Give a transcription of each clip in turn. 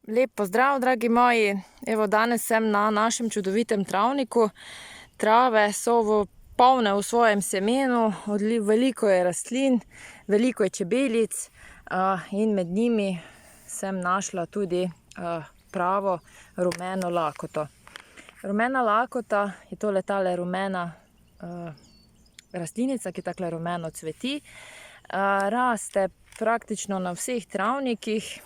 Lep pozdrav, dragi moji. Evo, danes sem na našem čudovitem travniku. Trave so polne v svojem semenu, veliko je rastlin, veliko je čebelic in med njimi sem našla tudi pravo rumeno lakoto. Rumena lakota je tale rumena rastlinica, ki takle rumeno cveti. Raste praktično na vseh travnikih.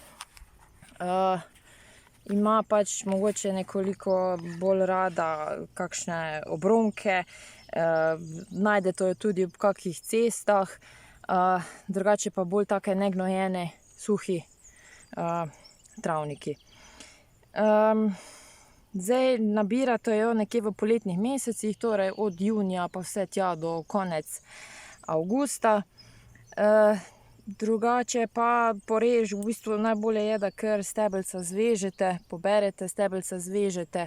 Ima pač mogoče nekoliko bolj rada kakšne obronke, najdete jo tudi ob kakih cestah, drugače pa bolj take negnojene, suhi travniki. Zdaj nabirate jo nekje v poletnih mesecih, torej od junija pa vse tja do konec avgusta. Drugače pa v bistvu najbolje je, da kar stebelca zvežete, poberete stebelca, zvežete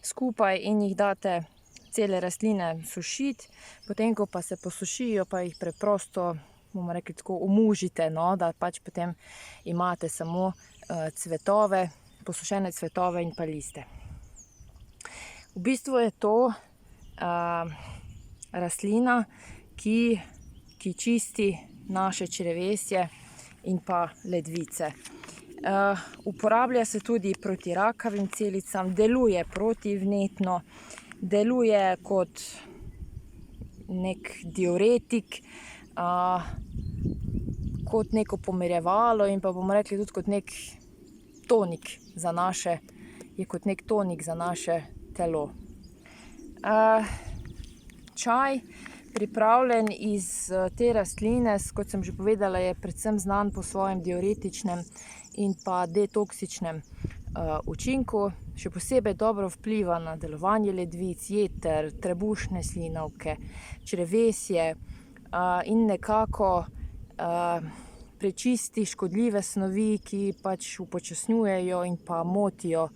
skupaj in jih date cele rastline sušiti. Potem, ko pa se posušijo, pa jih preprosto, bomo rekli tako, omužite, da pač potem imate samo cvetove, posušene cvetove in pa liste. V bistvu je to rastlina, ki čisti naše črevesje in pa ledvice. Uporablja se tudi proti rakavim celicam, deluje protivnetno, deluje kot nek diuretik, kot neko pomirjevalo in pa bomo rekli tudi kot nek tonik za naše, je kot nek tonik za naše telo. Čaj, pripravljen iz te rastline, kot sem že povedala, je predvsem znan po svojem diuretičnem in pa detoksičnem učinku. Še posebej dobro vpliva na delovanje ledvic, jeter, trebušne slinavke, črevesje in nekako prečisti škodljive snovi, ki pač upočasnjujejo in pa motijo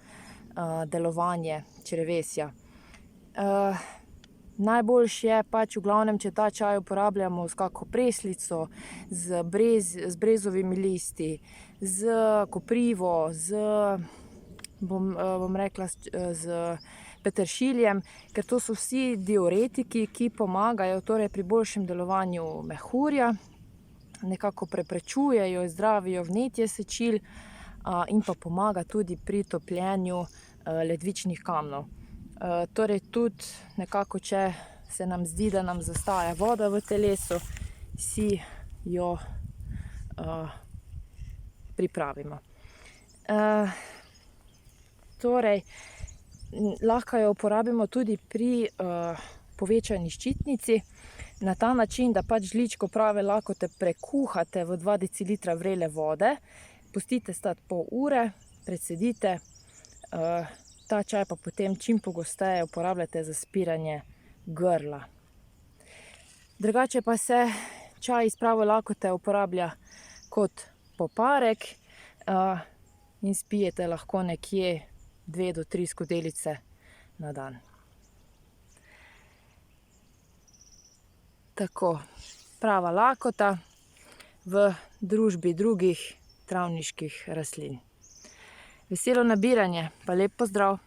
delovanje črevesja. Najboljši je pač v glavnem, če ta čaj uporabljamo s kako preslico, z brezovimi listi, z koprivo, bom rekla, z peteršiljem, ker to so vsi diuretiki, ki pomagajo torej pri boljšem delovanju mehurja, nekako preprečujejo, zdravijo vnetje sečil in pa pomaga tudi pri topljenju ledvičnih kamnov. Torej tudi nekako, če se nam zdi, da nam zastaja voda v telesu, si jo pripravimo. Torej, lahko jo uporabimo tudi pri povečani ščitnici, na ta način, da pač žličko prave lakote prekuhate v 2 decilitra vrele vode, pustite stati pol ure, precedite, ta čaj pa potem čim pogosteje uporabljate za spiranje grla. Drugače pa se čaj iz prave lakote uporablja kot poparek in spijete lahko nekje 2 do 3 skodelice na dan. Tako, prava lakota v družbi drugih travniških rastlin. Veselo nabiranje, pa lep pozdrav!